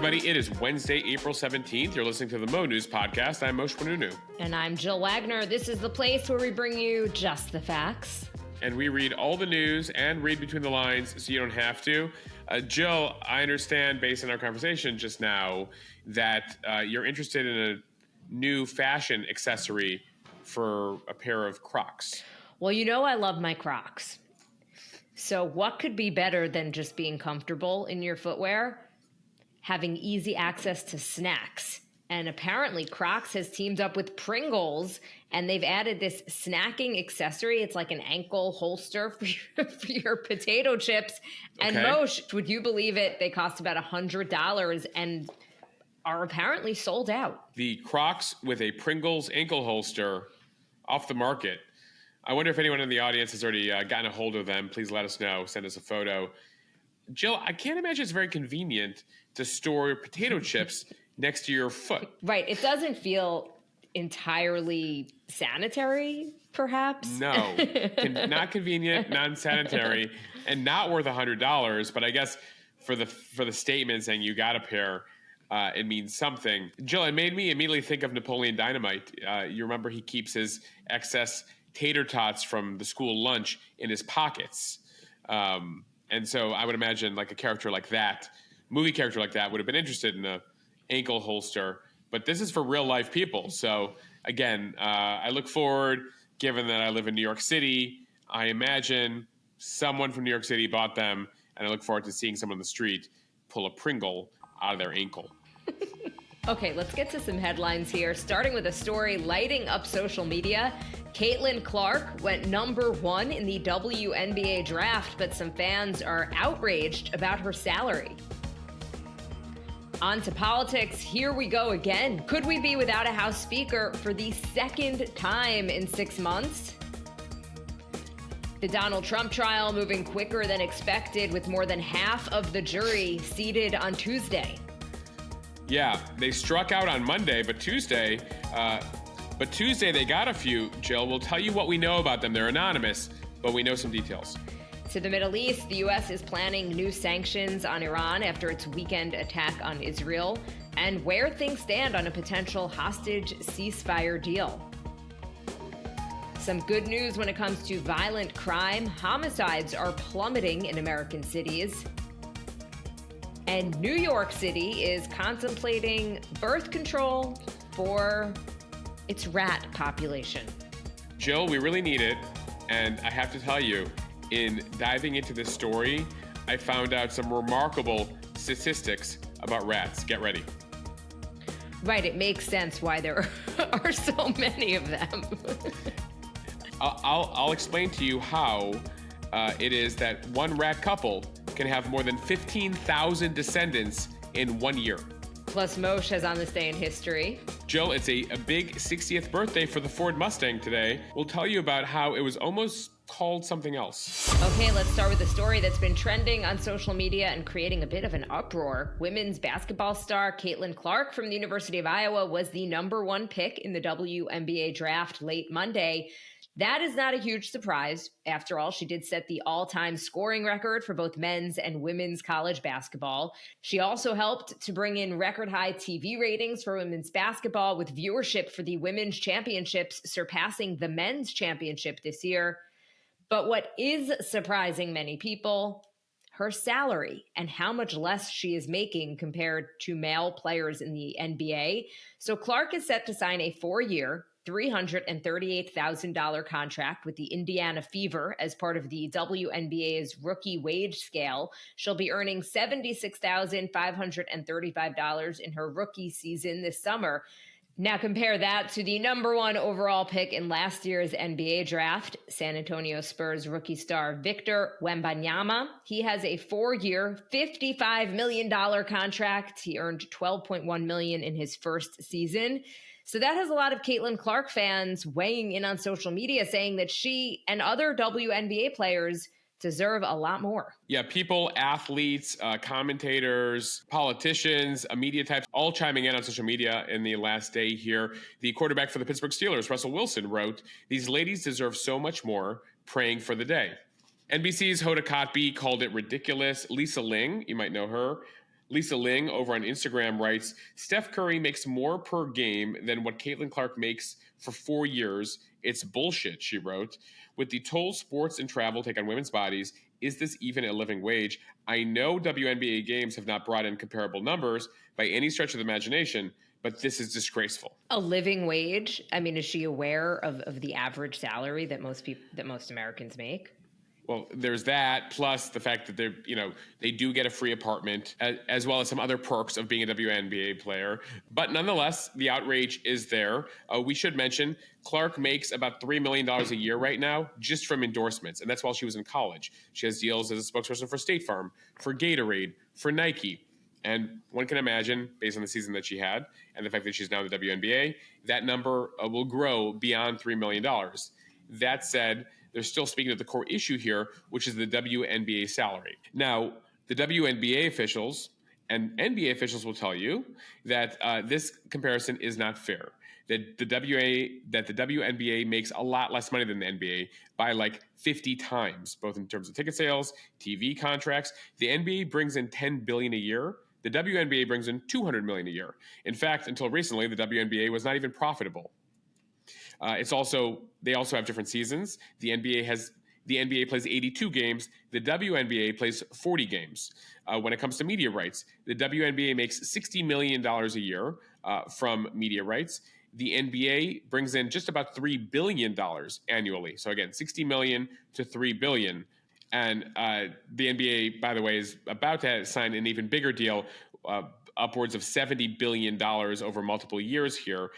everybody. It is Wednesday, April 17th. You're listening to the mo.news podcast. I'm mo.news. And I'm Jill Wagner. This is the place where we bring you just the facts. And we read all the news and read between the lines so you don't have to. Jill, I understand based on our conversation just now that you're interested in a new fashion accessory for a pair of Crocs. Well, you know I love my Crocs. So what could be better than just being comfortable in your footwear? Having easy access to snacks. And apparently Crocs has teamed up with Pringles and they've added this snacking accessory. It's like an ankle holster for your potato chips. And Moshe, would you believe it? They cost about $100 and are apparently sold out. The Crocs with a Pringles ankle holster off the market. I wonder if anyone in the audience has already gotten a hold of them. Please let us know. Send us a photo. Jill, I can't imagine it's very convenient to store potato chips next to your foot. Right. It doesn't feel entirely sanitary, perhaps. No. Not convenient, non-sanitary, and not worth $100. But I guess for the statement saying you got a pair, it means something. Jill, it made me immediately think of Napoleon Dynamite. You remember he keeps his excess tater tots from the school lunch in his pockets. And so I would imagine like a character like that, movie character like that, would have been interested in a ankle holster. But this is for real life people. So again, I look forward, given that I live in New York City, I imagine someone from New York City bought them, and I look forward to seeing someone on the street pull a Pringle out of their ankle. Okay, let's get to some headlines here, starting with a story lighting up social media. Caitlin Clark went #1 in the WNBA draft, but some fans are outraged about her salary. On to politics. Here we go again. Could we be without a House Speaker for the second time in 6 months? The Donald Trump trial moving quicker than expected, with more than half of the jury seated on Tuesday. Yeah, they struck out on Monday, but Tuesday they got a few, Jill. We'll tell you what we know about them. They're anonymous, but we know some details. To the Middle East, the U.S. is planning new sanctions on Iran after its weekend attack on Israel, and where things stand on a potential hostage ceasefire deal. Some good news when it comes to violent crime. Homicides are plummeting in American cities. And New York City is contemplating birth control for its rat population. Jill, we really need it. And I have to tell you, in diving into this story, I found out some remarkable statistics about rats. Get ready. Right, it makes sense why there are so many of them. I'll explain to you how it is that one rat couple can have more than 15,000 descendants in 1 year. Plus, Moshe has on this day in history. Jill, it's a big 60th birthday for the Ford Mustang today. We'll tell you about how it was almost called something else. Okay, let's start with a story that's been trending on social media and creating a bit of an uproar. Women's basketball star Caitlin Clark from the University of Iowa was the #1 pick in the WNBA draft late Monday. That is not a huge surprise. After all, she did set the all-time scoring record for both men's and women's college basketball. She also helped to bring in record-high TV ratings for women's basketball, with viewership for the women's championships surpassing the men's championship this year. But what is surprising many people, her salary and how much less she is making compared to male players in the NBA. So Clark is set to sign a 4-year, $338,000 contract with the Indiana Fever as part of the WNBA's rookie wage scale. She'll be earning $76,535 in her rookie season this summer. Now compare that to the #1 overall pick in last year's NBA draft, San Antonio Spurs rookie star Victor Wembanyama. He has a 4-year, $55 million contract. He earned $12.1 million in his first season. So that has a lot of Caitlin Clark fans weighing in on social media, saying that she and other WNBA players deserve a lot more. Yeah, people, athletes, commentators, politicians, media types, all chiming in on social media in the last day here. The quarterback for the Pittsburgh Steelers, Russell Wilson, wrote, "These ladies deserve so much more, praying for the day." NBC's Hoda Kotb called it ridiculous. Lisa Ling, you might know her, Lisa Ling over on Instagram writes, Steph Curry makes more per game than what Caitlin Clark makes for 4 years. It's bullshit, she wrote. With the toll sports and travel take on women's bodies, is this even a living wage? I know WNBA games have not brought in comparable numbers by any stretch of the imagination, but this is disgraceful. A living wage? I mean, is she aware of the average salary that most Americans make? Well, there's that, plus the fact that they do get a free apartment, as well as some other perks of being a WNBA player. But nonetheless, the outrage is there. We should mention Clark makes about $3 million a year right now just from endorsements, and that's while she was in college. She has deals as a spokesperson for State Farm, for Gatorade, for Nike. And one can imagine, based on the season that she had and the fact that she's now in the WNBA, that number will grow beyond $3 million. That said, they're still speaking of the core issue here, which is the WNBA salary. Now, the WNBA officials and NBA officials will tell you that this comparison is not fair. That the WNBA makes a lot less money than the NBA by like 50 times, both in terms of ticket sales, TV contracts. The NBA brings in $10 billion a year. The WNBA brings in $200 million a year. In fact, until recently, the WNBA was not even profitable. They also have different seasons. The NBA plays 82 games. The WNBA plays 40 games. When it comes to media rights, the WNBA makes $60 million a year from media rights. The NBA brings in just about $3 billion annually. So again, $60 million to $3 billion. And the NBA, by the way, is about to sign an even bigger deal, upwards of $70 billion over multiple years here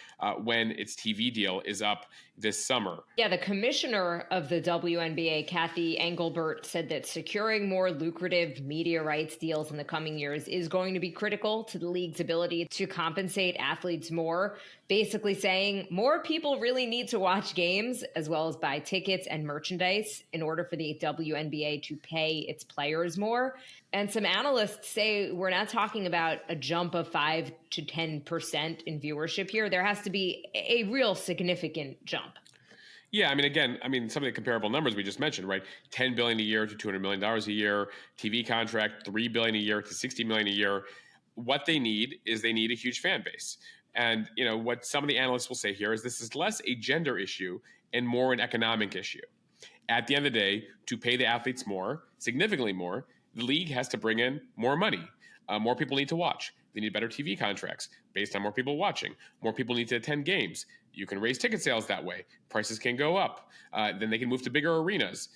when its TV deal is up this summer. Yeah, the commissioner of the WNBA, Kathy Engelbert, said that securing more lucrative media rights deals in the coming years is going to be critical to the league's ability to compensate athletes more, basically saying more people really need to watch games as well as buy tickets and merchandise in order for the WNBA to pay its players more. And some analysts say we're not talking about a jump of 5 to 10% in viewership here. There has to be a real significant jump. Yeah, some of the comparable numbers we just mentioned, right? $10 billion a year to $200 million a year, TV contract, $3 billion a year to $60 million a year. What they need is a huge fan base. And, what some of the analysts will say here is this is less a gender issue and more an economic issue. At the end of the day, to pay the athletes more, significantly more, the league has to bring in more money. More people need to watch. They need better TV contracts based on more people watching. More people need to attend games. You can raise ticket sales that way. Prices can go up. Then they can move to bigger arenas.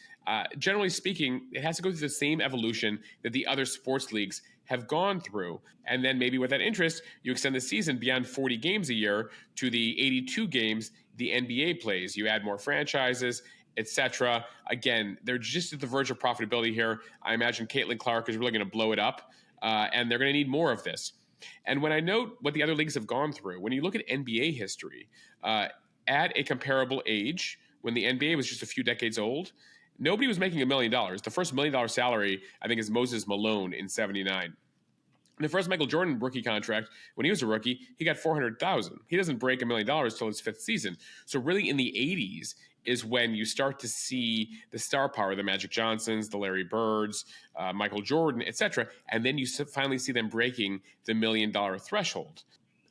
Generally speaking, it has to go through the same evolution that the other sports leagues have gone through. And then maybe with that interest, you extend the season beyond 40 games a year to the 82 games the NBA plays. You add more franchises, etc. Again, they're just at the verge of profitability here. I imagine Caitlin Clark is really going to blow it up, and they're going to need more of this. And when I note what the other leagues have gone through, when you look at NBA history, at a comparable age, when the NBA was just a few decades old, nobody was making $1 million. The first $1 million salary, I think, is Moses Malone in '79. The first Michael Jordan rookie contract, when he was a rookie, he got $400,000. He doesn't break $1 million till his fifth season. So really in the 80s is when you start to see the star power, the Magic Johnsons, the Larry Birds, Michael Jordan, etc. And then you finally see them breaking the $1 million threshold.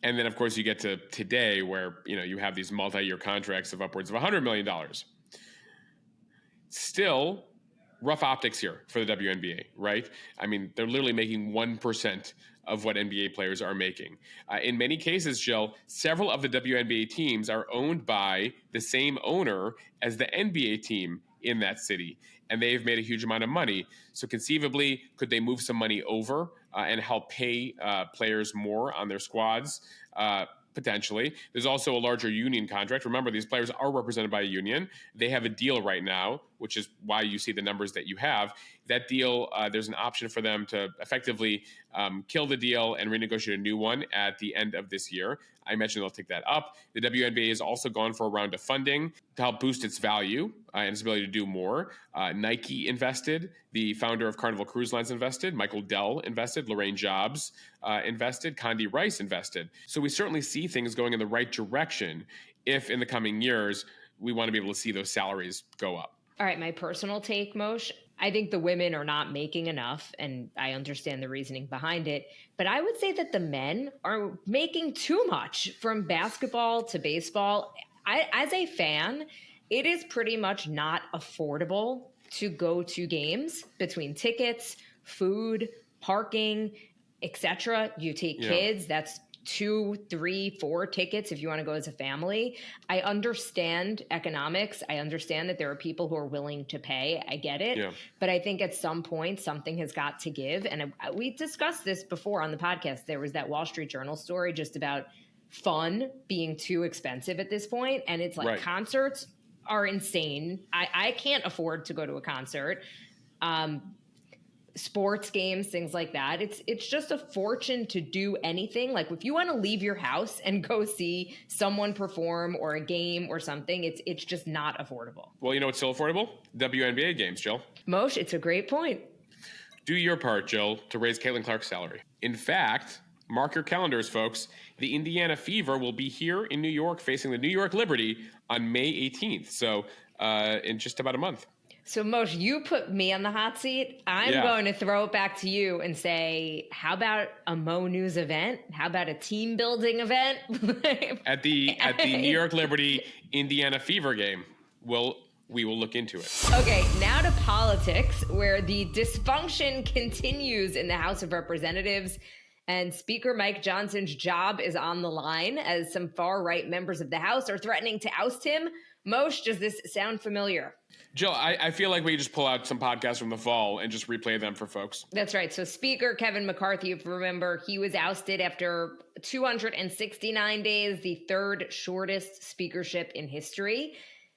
And then, of course, you get to today where, you have these multi-year contracts of upwards of $100 million. Still, rough optics here for the WNBA, right? They're literally making 1% of what NBA players are making. In many cases, Jill, several of the WNBA teams are owned by the same owner as the NBA team in that city, and they've made a huge amount of money. So conceivably, could they move some money over and help pay players more on their squads? Potentially. There's also a larger union contract. Remember, these players are represented by a union. They have a deal right now, which is why you see the numbers that you have. That deal, there's an option for them to effectively kill the deal and renegotiate a new one at the end of this year. I mentioned they'll take that up. The WNBA has also gone for a round of funding to help boost its value and its ability to do more. Nike invested. The founder of Carnival Cruise Lines invested. Michael Dell invested. Lorraine Jobs invested. Condi Rice invested. So we certainly see things going in the right direction if in the coming years we want to be able to see those salaries go up. All right, my personal take, Moshe. I think the women are not making enough, and I understand the reasoning behind it. But I would say that the men are making too much, from basketball to baseball. As a fan, it is pretty much not affordable to go to games, between tickets, food, parking, etc. You take kids, that's 2, 3, 4 tickets if you want to go as a family. I understand economics. I understand that there are people who are willing to pay. I get it. Yeah. But I think at some point something has got to give. And we discussed this before on the podcast. There was that Wall Street Journal story just about fun being too expensive at this point. And it's like concerts are insane. I can't afford to go to a concert. Sports games, things like that. It's just a fortune to do anything. Like if you want to leave your house and go see someone perform or a game or something, it's just not affordable. Well, you know what's still affordable? WNBA games, Jill. Moshe, it's a great point. Do your part, Jill, to raise Caitlin Clark's salary. In fact, mark your calendars, folks. The Indiana Fever will be here in New York facing the New York Liberty on May 18th. So in just about a month. So, Moshe, you put me on the hot seat. I'm going to throw it back to you and say, how about a mo.news event? How about a team building event? at the New York Liberty Indiana Fever game. We will look into it. Okay, now to politics, where the dysfunction continues in the House of Representatives. And Speaker Mike Johnson's job is on the line as some far-right members of the House are threatening to oust him. Moshe, does this sound familiar? Jill, I feel like we just pull out some podcasts from the fall and just replay them for folks. That's right. So Speaker Kevin McCarthy, if you remember, he was ousted after 269 days, the third shortest speakership in history.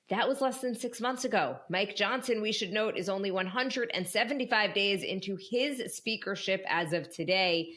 That was less than 6 months ago. Mike Johnson, we should note, is only 175 days into his speakership as of today.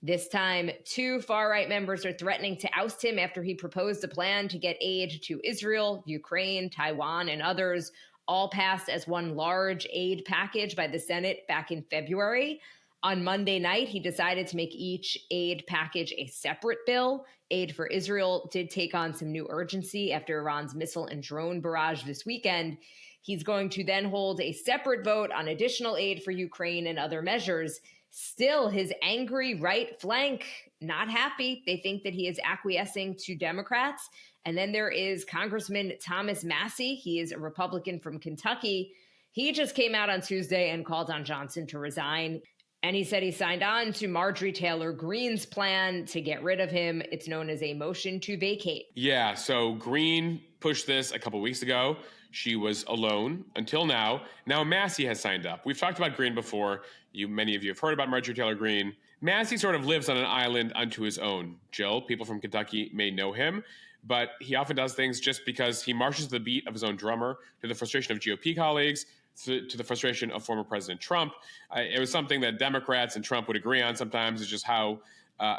This time, 2 far-right members are threatening to oust him after he proposed a plan to get aid to Israel, Ukraine, Taiwan, and others, all passed as one large aid package by the Senate back in February. On Monday night, he decided to make each aid package a separate bill. Aid for Israel did take on some new urgency after Iran's missile and drone barrage this weekend. He's going to then hold a separate vote on additional aid for Ukraine and other measures. Still, his angry right flank, not happy. They think that he is acquiescing to Democrats. And then there is Congressman Thomas Massie. He is a Republican from Kentucky. He just came out on Tuesday and called on Johnson to resign. And he said he signed on to Marjorie Taylor Greene's plan to get rid of him. It's known as a motion to vacate. Yeah, so Greene pushed this a couple weeks ago. She was alone until now. Now Massie has signed up. We've talked about Greene before. Many of you have heard about Marjorie Taylor Greene. Massie sort of lives on an island unto his own. Jill, people from Kentucky may know him, but he often does things just because he marches to the beat of his own drummer, to the frustration of GOP colleagues, to the frustration of former President Trump. It was something that Democrats and Trump would agree on sometimes. It's just how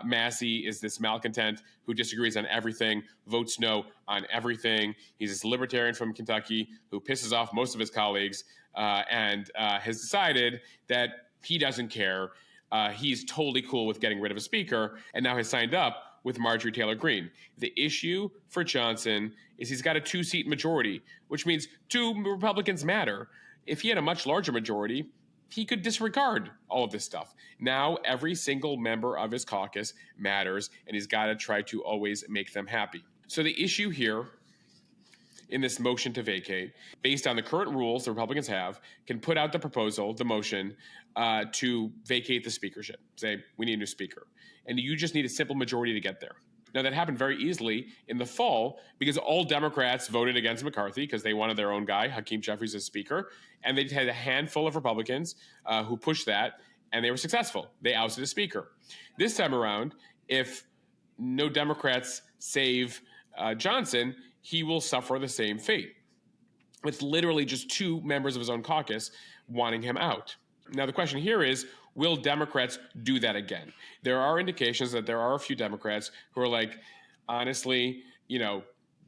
Massie is this malcontent who disagrees on everything, votes no on everything. He's this libertarian from Kentucky who pisses off most of his colleagues and has decided that he doesn't care. He's totally cool with getting rid of a speaker and now has signed up with Marjorie Taylor Greene. The issue for Johnson is he's got a 2-seat majority, which means 2 Republicans matter. If he had a much larger majority, he could disregard all of this stuff. Now, every single member of his caucus matters, and he's got to try to always make them happy. So the issue here in this motion to vacate, based on the current rules the Republicans have, can put out the proposal, the motion, to vacate the speakership. Say, we need a new speaker. And you just need a simple majority to get there. Now, that happened very easily in the fall because all Democrats voted against McCarthy because they wanted their own guy, Hakeem Jeffries, as speaker. And they had a handful of Republicans who pushed that, and they were successful. They ousted a speaker. This time around, if no Democrats save Johnson, he will suffer the same fate. With literally just 2 members of his own caucus wanting him out. Now, the question here is, will Democrats do that again? There are indications that there are a few Democrats who are like, honestly,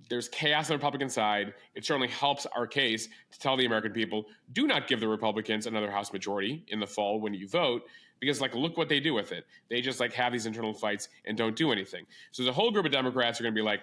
there's chaos on the Republican side. It certainly helps our case to tell the American people, do not give the Republicans another House majority in the fall when you vote, because look what they do with it. They just have these internal fights and don't do anything. So the whole group of Democrats are going to be like,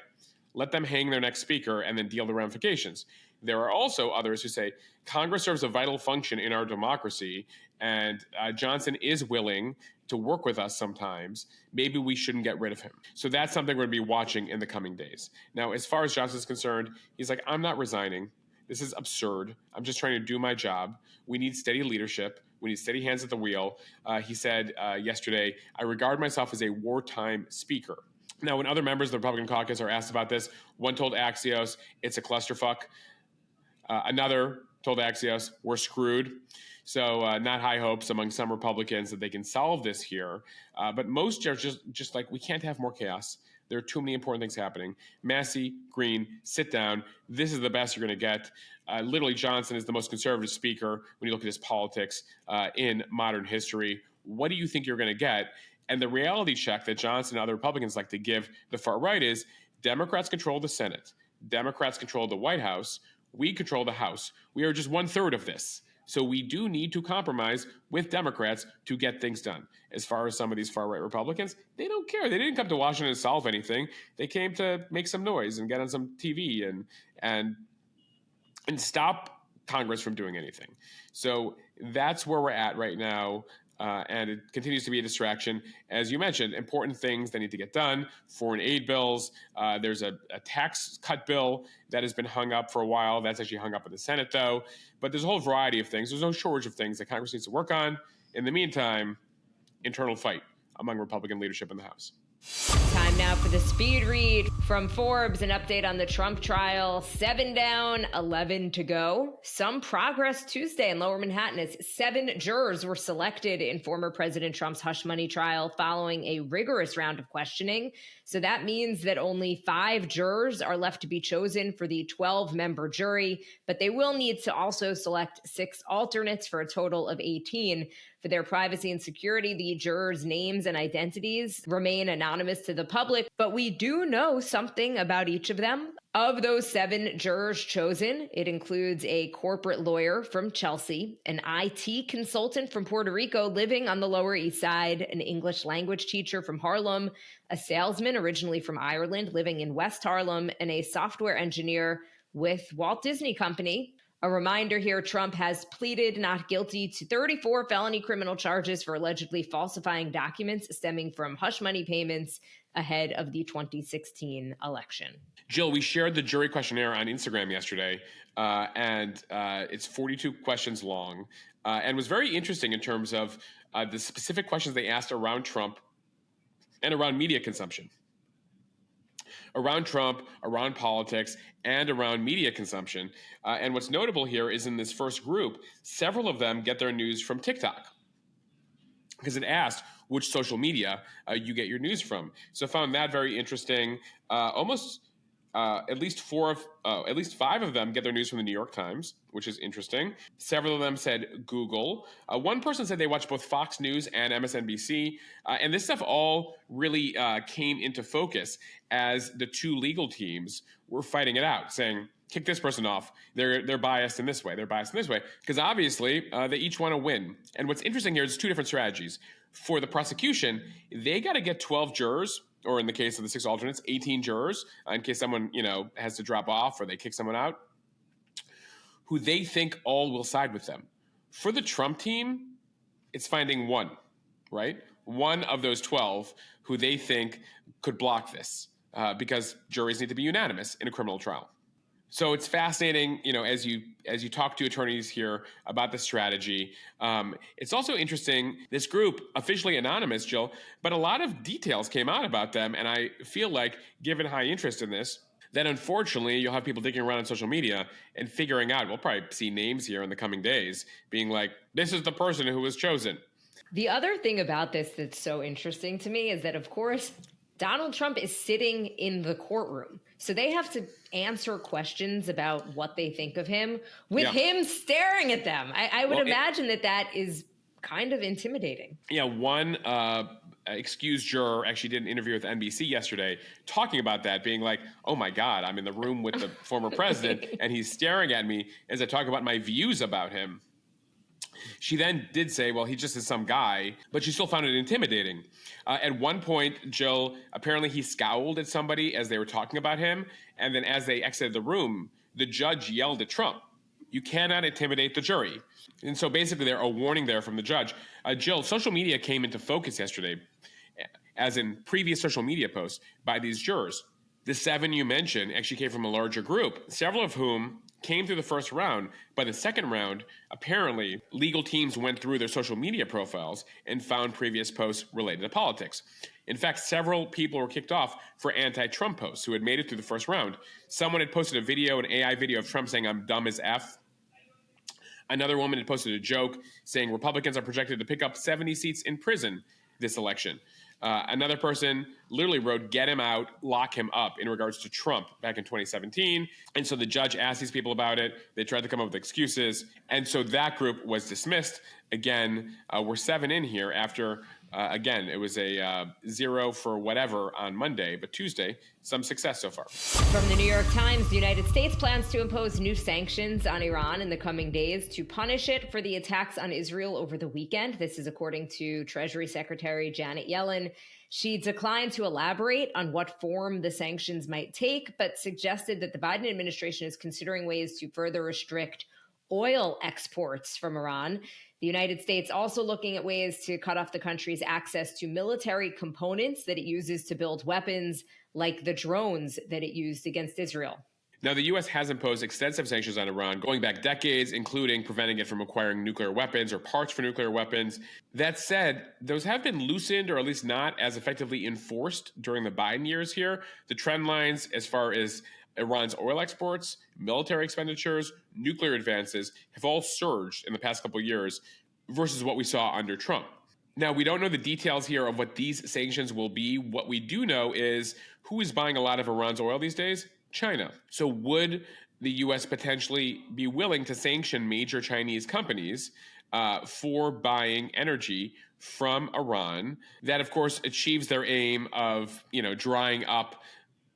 let them hang their next speaker and then deal the ramifications. There are also others who say Congress serves a vital function in our democracy, and Johnson is willing to work with us sometimes. Maybe we shouldn't get rid of him. So that's something we're going to be watching in the coming days. Now, as far as Johnson's concerned, he's like, I'm not resigning. This is absurd. I'm just trying to do my job. We need steady leadership. We need steady hands at the wheel. He said yesterday, I regard myself as a wartime speaker. Now, when other members of the Republican caucus are asked about this, one told Axios it's a clusterfuck. Another told Axios we're screwed. So not high hopes among some Republicans that they can solve this here. But most are just like, we can't have more chaos. There are too many important things happening. Massey, Green, sit down. This is the best you're going to get. Literally, Johnson is the most conservative speaker when you look at his politics in modern history. What do you think you're going to get? And the reality check that Johnson and other Republicans like to give the far right is Democrats control the Senate. Democrats control the White House. We control the House. We are just 1/3 of this. So we do need to compromise with Democrats to get things done. As far as some of these far-right Republicans, they don't care. They didn't come to Washington to solve anything. They came to make some noise and get on some TV and stop Congress from doing anything. So that's where we're at right now. And it continues to be a distraction. As you mentioned, important things that need to get done, foreign aid bills. There's a tax cut bill that has been hung up for a while. That's actually hung up in the Senate, though. But there's a whole variety of things. There's no shortage of things that Congress needs to work on. In the meantime, internal fight among Republican leadership in the House. Time now for the speed read from Forbes, an update on the Trump trial. 7 down, 11 to go. Some progress Tuesday in Lower Manhattan as 7 jurors were selected in former President Trump's hush money trial following a rigorous round of questioning. So that means that only 5 jurors are left to be chosen for the 12-member jury, but they will need to also select 6 alternates for a total of 18. For their privacy and security, the jurors' names and identities remain anonymous to the public, but we do know something about each of them. Of those 7 jurors chosen, it includes a corporate lawyer from Chelsea, an IT consultant from Puerto Rico living on the Lower East Side, an English language teacher from Harlem, a salesman originally from Ireland living in West Harlem, and a software engineer with Walt Disney Company. A reminder here, Trump has pleaded not guilty to 34 felony criminal charges for allegedly falsifying documents stemming from hush money payments ahead of the 2016 election. Jill, we shared the jury questionnaire on Instagram yesterday, and it's 42 questions long, and was very interesting in terms of the specific questions they asked around Trump and around media consumption. Around Trump, around politics, and around media consumption. And what's notable here is in this first group, several of them get their news from TikTok, because it asked which social media you get your news from. So I found that very interesting. At least 5 of them get their news from the New York Times, which is interesting. Several of them said Google. One person said they watch both Fox News and MSNBC. And this stuff all really came into focus as the 2 legal teams were fighting it out, saying, kick this person off. They're biased in this way. They're biased in this way. Because obviously, they each want to win. And what's interesting here is 2 different strategies. For the prosecution, they got to get 12 jurors, or in the case of the 6 alternates, 18 jurors, in case someone, has to drop off or they kick someone out, who they think all will side with them. For the Trump team, it's finding 1, right? 1 of those 12 who they think could block this, because juries need to be unanimous in a criminal trial. So it's fascinating, as you talk to attorneys here about the strategy. It's also interesting, this group, officially anonymous, Jill, but a lot of details came out about them. And I feel like, given high interest in this, that unfortunately you'll have people digging around on social media and figuring out, we'll probably see names here in the coming days, being like, this is the person who was chosen. The other thing about this that's so interesting to me is that, of course, Donald Trump is sitting in the courtroom. So they have to answer questions about what they think of him with him staring at them. I would imagine that is kind of intimidating. Yeah, one excused juror actually did an interview with NBC yesterday talking about that, being like, oh my God, I'm in the room with the former president and he's staring at me as I talk about my views about him. She then did say, well, he just is some guy, but she still found it intimidating. At one point, Jill, apparently he scowled at somebody as they were talking about him. And then as they exited the room, the judge yelled at Trump, "You cannot intimidate the jury." And so basically there a warning there from the judge. Jill, social media came into focus yesterday, as in previous social media posts by these jurors. The 7 you mentioned actually came from a larger group, several of whom came through the first round. By the second round, apparently, legal teams went through their social media profiles and found previous posts related to politics. In fact, several people were kicked off for anti-Trump posts who had made it through the first round. Someone had posted a video, an AI video of Trump saying, "I'm dumb as F." Another woman had posted a joke saying Republicans are projected to pick up 70 seats in prison this election. Another person literally wrote, "Get him out, lock him up," in regards to Trump back in 2017. And so the judge asked these people about it. They tried to come up with excuses. And so that group was dismissed. Again, we're 7 in here after, again, it was a 0 for whatever on Monday, but Tuesday, some success so far. From the New York Times, the United States plans to impose new sanctions on Iran in the coming days to punish it for the attacks on Israel over the weekend. This is according to Treasury Secretary Janet Yellen. She declined to elaborate on what form the sanctions might take, but suggested that the Biden administration is considering ways to further restrict oil exports from Iran. The United States also looking at ways to cut off the country's access to military components that it uses to build weapons, like the drones that it used against Israel. Now, the U.S. has imposed extensive sanctions on Iran going back decades, including preventing it from acquiring nuclear weapons or parts for nuclear weapons. That said, those have been loosened or at least not as effectively enforced during the Biden years here. The trend lines as far as Iran's oil exports, military expenditures, nuclear advances have all surged in the past couple of years versus what we saw under Trump. Now, we don't know the details here of what these sanctions will be. What we do know is who is buying a lot of Iran's oil these days? China. So would the U.S. potentially be willing to sanction major Chinese companies for buying energy from Iran? That, of course, achieves their aim of, drying up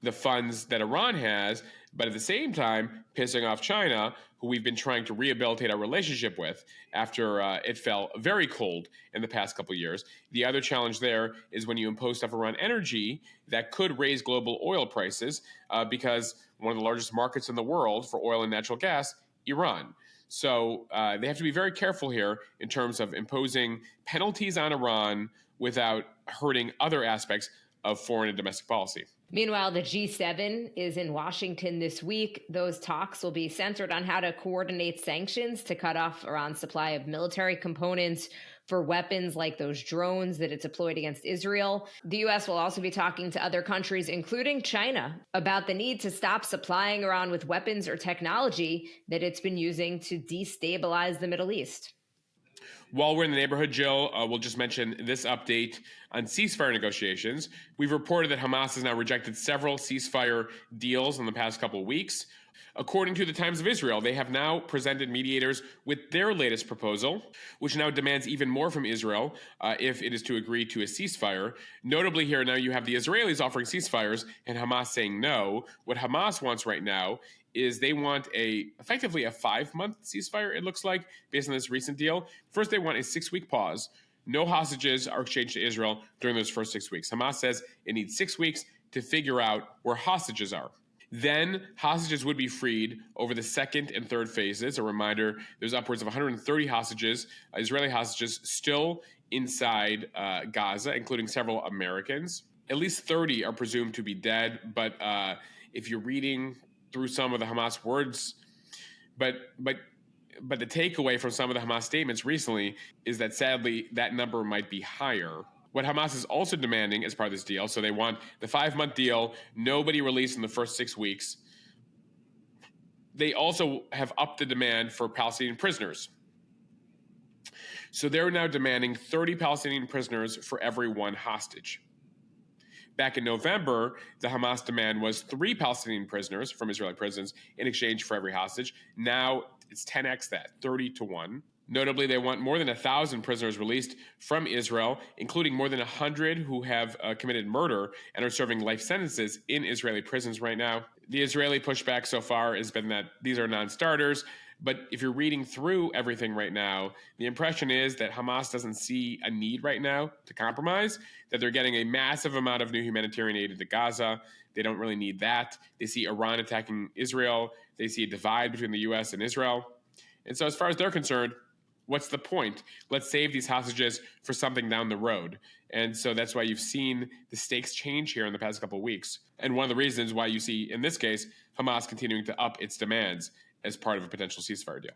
the funds that Iran has, but at the same time, pissing off China, who we've been trying to rehabilitate our relationship with after it fell very cold in the past couple of years. The other challenge there is when you impose stuff around energy that could raise global oil prices because one of the largest markets in the world for oil and natural gas, Iran. So they have to be very careful here in terms of imposing penalties on Iran without hurting other aspects of foreign and domestic policy. Meanwhile, the G7 is in Washington this week. Those talks will be centered on how to coordinate sanctions to cut off Iran's supply of military components for weapons like those drones that it deployed against Israel. The U.S. will also be talking to other countries, including China, about the need to stop supplying Iran with weapons or technology that it's been using to destabilize the Middle East. While we're in the neighborhood, Jill, we'll just mention this update on ceasefire negotiations. We've reported that Hamas has now rejected several ceasefire deals in the past couple of weeks. According to the Times of Israel, they have now presented mediators with their latest proposal, which now demands even more from Israel if it is to agree to a ceasefire. Notably here now you have the Israelis offering ceasefires and Hamas saying no. What Hamas wants right now is they want effectively a 5-month ceasefire, it looks like, based on this recent deal. First, they want a 6-week pause. No hostages are exchanged to Israel during those first 6 weeks. Hamas says it needs 6 weeks to figure out where hostages are. Then hostages would be freed over the second and third phases. A reminder, there's upwards of 130 hostages, Israeli hostages, still inside Gaza, including several Americans. At least 30 are presumed to be dead, but if you're reading through some of the Hamas words, but the takeaway from some of the Hamas statements recently is that sadly that number might be higher. What Hamas is also demanding as part of this deal, so they want the 5-month deal, nobody released in the first 6 weeks. They also have upped the demand for Palestinian prisoners. So they're now demanding 30 Palestinian prisoners for every one hostage. Back in November, the Hamas demand was 3 Palestinian prisoners from Israeli prisons in exchange for every hostage. Now it's 10x that, 30 to 1. Notably, they want more than 1,000 prisoners released from Israel, including more than 100 who have committed murder and are serving life sentences in Israeli prisons right now. The Israeli pushback so far has been that these are non-starters. But if you're reading through everything right now, the impression is that Hamas doesn't see a need right now to compromise, that they're getting a massive amount of new humanitarian aid into Gaza. They don't really need that. They see Iran attacking Israel. They see a divide between the U.S. and Israel. And so as far as they're concerned, what's the point? Let's save these hostages for something down the road. And so that's why you've seen the stakes change here in the past couple of weeks. And one of the reasons why you see, in this case, Hamas continuing to up its demands as part of a potential ceasefire deal.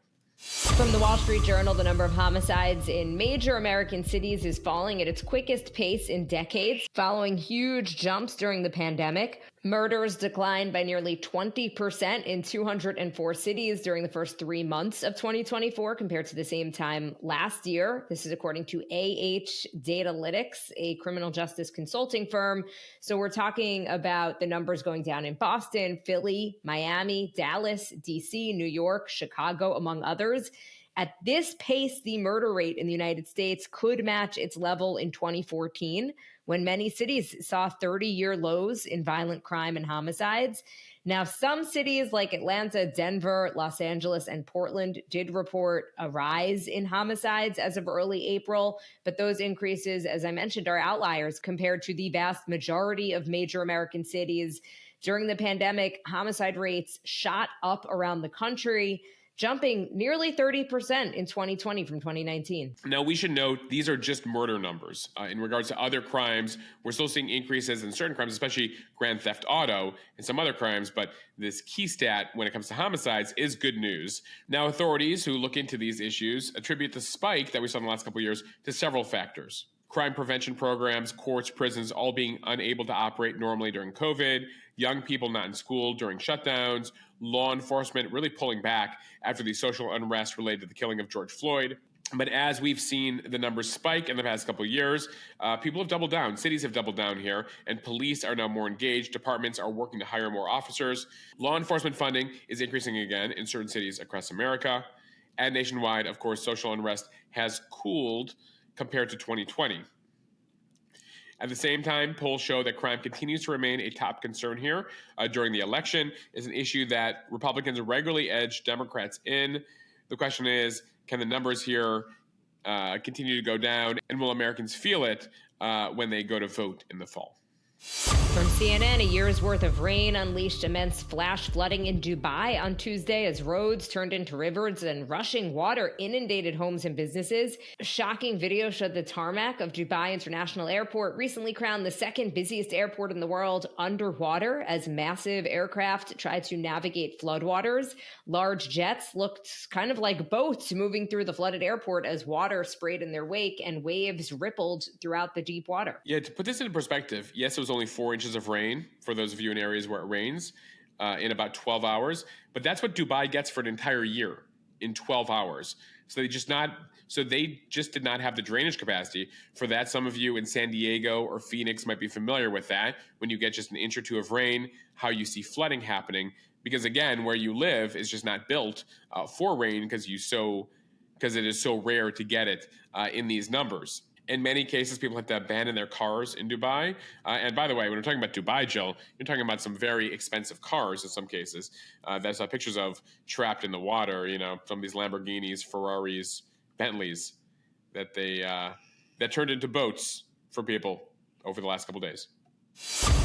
From the Wall Street Journal, the number of homicides in major American cities is falling at its quickest pace in decades, following huge jumps during the pandemic. Murders declined by nearly 20% in 204 cities during the first 3 months of 2024 compared to the same time last year. This is according to Datalytics, a criminal justice consulting firm. So we're talking about the numbers going down in Boston, Philly, Miami, Dallas, D.C., New York, Chicago, among others. At this pace, the murder rate in the United States could match its level in 2014, when many cities saw 30-year lows in violent crime and homicides. Now, some cities like Atlanta, Denver, Los Angeles, and Portland did report a rise in homicides as of early April, but those increases, as I mentioned, are outliers compared to the vast majority of major American cities. During the pandemic, homicide rates shot up around the country, jumping nearly 30% in 2020 from 2019. Now, we should note these are just murder numbers. In regards to other crimes, we're still seeing increases in certain crimes, especially grand theft auto and some other crimes. But this key stat when it comes to homicides is good news. Now, authorities who look into these issues attribute the spike that we saw in the last couple of years to several factors. Crime prevention programs, courts, prisons, all being unable to operate normally during COVID, young people not in school during shutdowns, law enforcement really pulling back after the social unrest related to the killing of George Floyd. But as we've seen the numbers spike in the past couple of years, people have doubled down. Cities have doubled down here, and police are now more engaged. Departments are working to hire more officers. Law enforcement funding is increasing again in certain cities across America. And nationwide, of course, social unrest has cooled compared to 2020. At the same time, polls show that crime continues to remain a top concern here. During the election is an issue that Republicans regularly edge Democrats in. The question is, can the numbers here continue to go down, and will Americans feel it when they go to vote in the fall? From CNN, a year's worth of rain unleashed immense flash flooding in Dubai on Tuesday as roads turned into rivers and rushing water inundated homes and businesses. A shocking video showed the tarmac of Dubai International Airport, recently crowned the second busiest airport in the world, underwater as massive aircraft tried to navigate floodwaters. Large jets looked kind of like boats moving through the flooded airport as water sprayed in their wake and waves rippled throughout the deep water. Yeah, to put this into perspective, yes, it was only 4 inches of rain for those of you in areas where it rains in about 12 hours. But that's what Dubai gets for an entire year in 12 hours. So they just did not have the drainage capacity for that. Some of you in San Diego or Phoenix might be familiar with that. When you get just an inch or two of rain, how you see flooding happening. Because again, where you live is just not built for rain because it is so rare to get it in these numbers. In many cases, people have to abandon their cars in Dubai. And by the way, when we're talking about Dubai, Jill, you're talking about some very expensive cars in some cases. That's pictures of trapped in the water, some of these Lamborghinis, Ferraris, Bentleys that turned into boats for people over the last couple of days.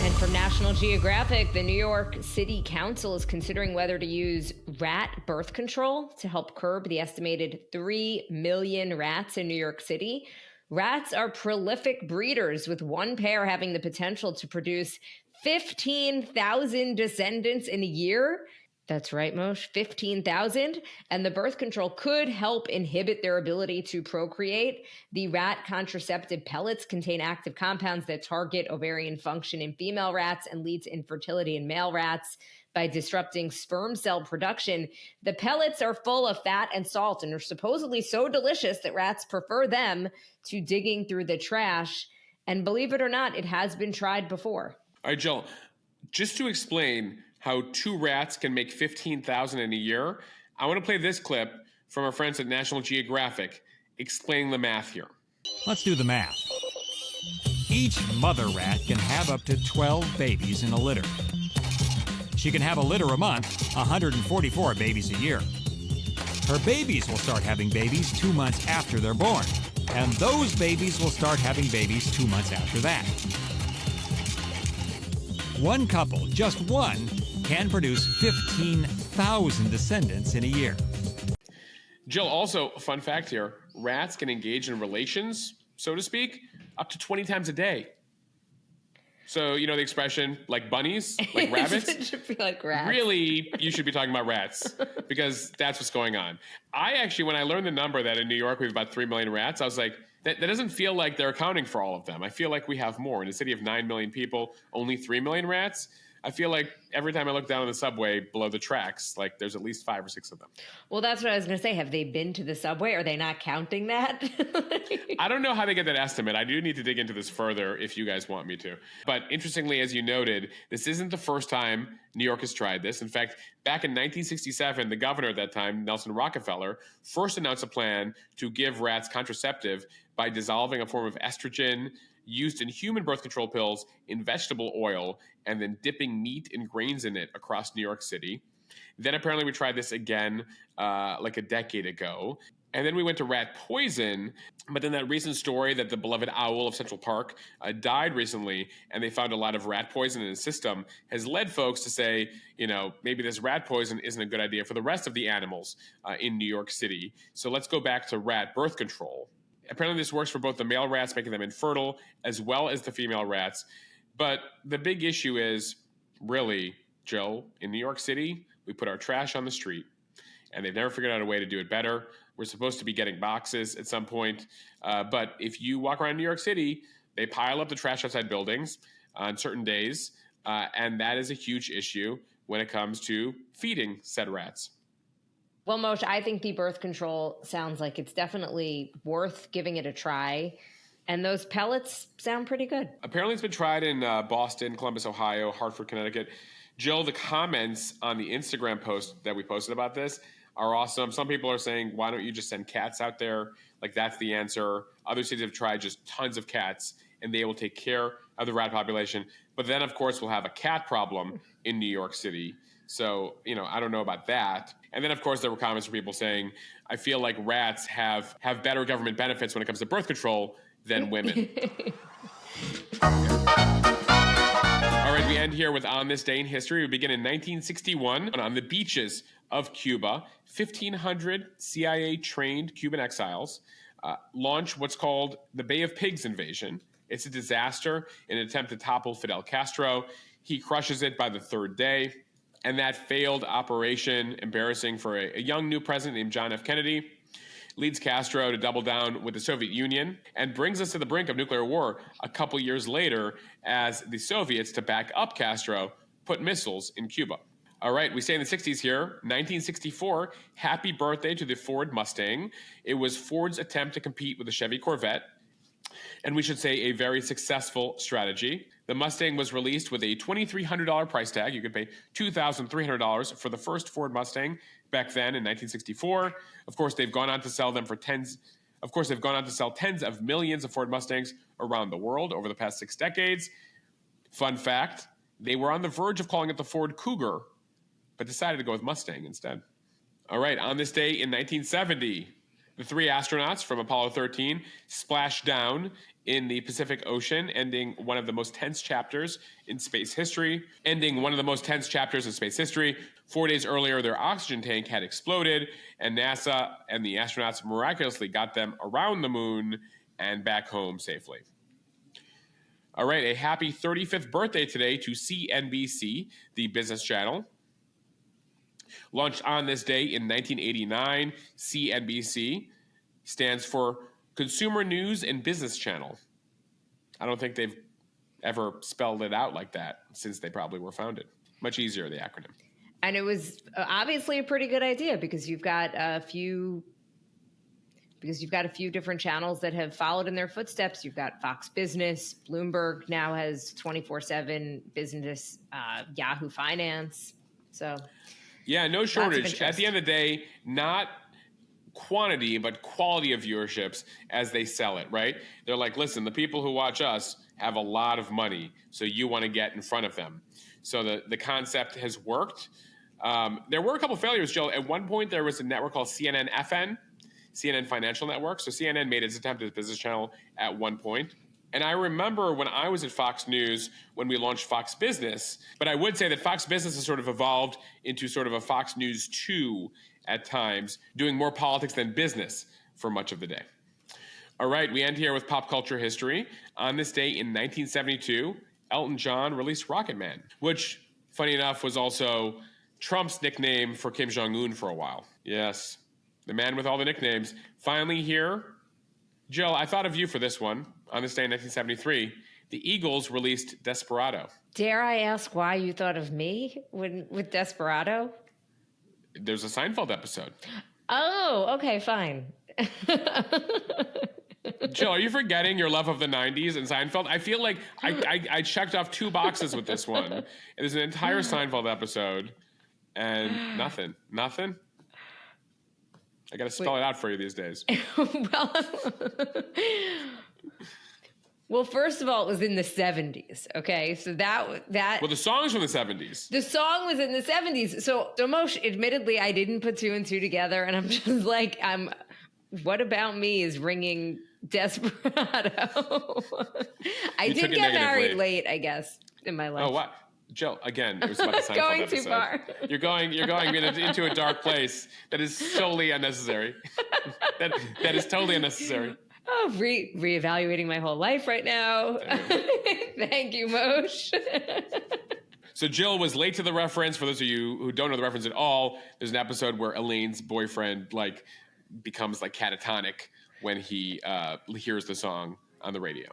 And from National Geographic, the New York City Council is considering whether to use rat birth control to help curb the estimated 3 million rats in New York City. Rats are prolific breeders, with one pair having the potential to produce 15,000 descendants in a year. That's right, Moshe, 15,000. And the birth control could help inhibit their ability to procreate. The rat contraceptive pellets contain active compounds that target ovarian function in female rats and lead to infertility in male rats. By disrupting sperm cell production, the pellets are full of fat and salt and are supposedly so delicious that rats prefer them to digging through the trash. And believe it or not, it has been tried before. All right, Jill, just to explain how 2 rats can make 15,000 in a year, I want to play this clip from our friends at National Geographic explaining the math here. Let's do the math. Each mother rat can have up to 12 babies in a litter. She can have a litter a month, 144 babies a year. Her babies will start having babies 2 months after they're born, and those babies will start having babies 2 months after that. One couple, just one, can produce 15,000 1,000 descendants in a year. Jill, also, fun fact here, rats can engage in relations, so to speak, up to 20 times a day. So, you know the expression, like bunnies, like rabbits? It should be like rats. Really, you should be talking about rats because that's what's going on. I actually, when I learned the number that in New York we have about 3 million rats, I was like, that doesn't feel like they're accounting for all of them. I feel like we have more. In a city of 9 million people, only 3 million rats. I feel like every time I look down on the subway below the tracks, like there's at least 5 or 6 of them. Well, that's what I was going to say. Have they been to the subway? Are they not counting that? I don't know how they get that estimate. I do need to dig into this further if you guys want me to. But interestingly, as you noted, this isn't the first time New York has tried this. In fact, back in 1967, the governor at that time, Nelson Rockefeller, first announced a plan to give rats contraceptive by dissolving a form of estrogen used in human birth control pills in vegetable oil and then dipping meat and grains in it across New York City. Then apparently we tried this again like a decade ago. And then we went to rat poison. But then that recent story that the beloved owl of Central Park died recently, and they found a lot of rat poison in his system, has led folks to say, you know, maybe this rat poison isn't a good idea for the rest of the animals in New York City. So let's go back to rat birth control. Apparently this works for both the male rats, making them infertile, as well as the female rats. But the big issue is, really, Jill, in New York City, we put our trash on the street, and they've never figured out a way to do it better. We're supposed to be getting boxes at some point. But if you walk around New York City, they pile up the trash outside buildings on certain days, and that is a huge issue when it comes to feeding said rats. Well, Moshe, I think the birth control sounds like it's definitely worth giving it a try. And those pellets sound pretty good. Apparently it's been tried in Boston, Columbus, Ohio, Hartford, Connecticut. Jill, the comments on the Instagram post that we posted about this are awesome. Some people are saying, why don't you just send cats out there? Like, that's the answer. Other cities have tried just tons of cats, and they will take care of the rat population. But then, of course, we'll have a cat problem in New York City. So, you know, I don't know about that. And then, of course, there were comments from people saying, I feel like rats have better government benefits when it comes to birth control than women. All right, we end here with On This Day in History. We begin in 1961 on the beaches of Cuba. 1,500 CIA-trained Cuban exiles launch what's called the Bay of Pigs invasion. It's a disaster in an attempt to topple Fidel Castro. He crushes it by the third day. And that failed operation, embarrassing for a young new president named John F. Kennedy, leads Castro to double down with the Soviet Union and brings us to the brink of nuclear war a couple years later as the Soviets, to back up Castro, put missiles in Cuba. All right, we stay in the 60s here. 1964, happy birthday to the Ford Mustang. It was Ford's attempt to compete with the Chevy Corvette, and we should say a very successful strategy. The Mustang was released with a $2,300 price tag. You could pay $2,300 for the first Ford Mustang back then in 1964. Of course, they've gone on to sell them for tens of millions of Ford Mustangs around the world over the past 6 decades. Fun fact, they were on the verge of calling it the Ford Cougar, but decided to go with Mustang instead. All right, on this day in 1970, the 3 astronauts from Apollo 13 splashed down in the Pacific Ocean, ending one of the most tense chapters in space history. 4 days earlier, their oxygen tank had exploded, and NASA and the astronauts miraculously got them around the moon and back home safely. All right, a happy 35th birthday today to CNBC, the business channel. Launched on this day in 1989, CNBC stands for Consumer News and Business Channel. I don't think they've ever spelled it out like that since they probably were founded. Much easier, the acronym. And it was obviously a pretty good idea because you've got a few different channels that have followed in their footsteps. You've got Fox Business, Bloomberg now has 24/7 business, Yahoo Finance. So yeah, no shortage. At the end of the day, not quantity, but quality of viewerships as they sell it, right? They're like, listen, the people who watch us have a lot of money, so you want to get in front of them. So the concept has worked. There were a couple failures, Joe. At one point, there was a network called CNN-FN, CNN Financial Network. So CNN made its attempt at a business channel at one point. And I remember when I was at Fox News, when we launched Fox Business, but I would say that Fox Business has sort of evolved into sort of a Fox News 2 at times, doing more politics than business for much of the day. All right, we end here with pop culture history. On this day in 1972, Elton John released Rocket Man, which, funny enough, was also Trump's nickname for Kim Jong-un for a while. Yes, the man with all the nicknames. Finally here, Jill, I thought of you for this one. On this day in 1973, the Eagles released Desperado. Dare I ask why you thought of me with Desperado? There's a Seinfeld episode. Oh, okay, fine. Jill, are you forgetting your love of the 90s and Seinfeld? I feel like I checked off 2 boxes with this one. And there's an entire Seinfeld episode and nothing. I got to spell it out for you these days. Well, first of all, it was in the 70s, okay? So that Well, the song's from the 70s. The song was in the 70s. So Moshe, admittedly, I didn't put 2 and 2 together, and I'm just like, what about me is ringing Desperado? I did get married late, I guess, in my life. Oh, what? Jill, again, it was about the Seinfeld going episode. Too far. You're going into a dark place that is solely unnecessary. that is totally unnecessary. Oh, reevaluating my whole life right now. Thank you, Moshe. So Jill was late to the reference. For those of you who don't know the reference at all, there's an episode where Elaine's boyfriend becomes catatonic when he hears the song on the radio.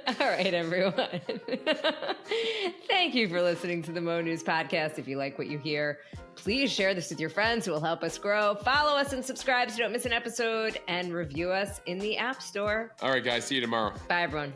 All right, everyone. Thank you for listening to the Mo News podcast. If you like what you hear, please share this with your friends who will help us grow. Follow us and subscribe so you don't miss an episode, and review us in the App Store. All right, guys. See you tomorrow. Bye, everyone.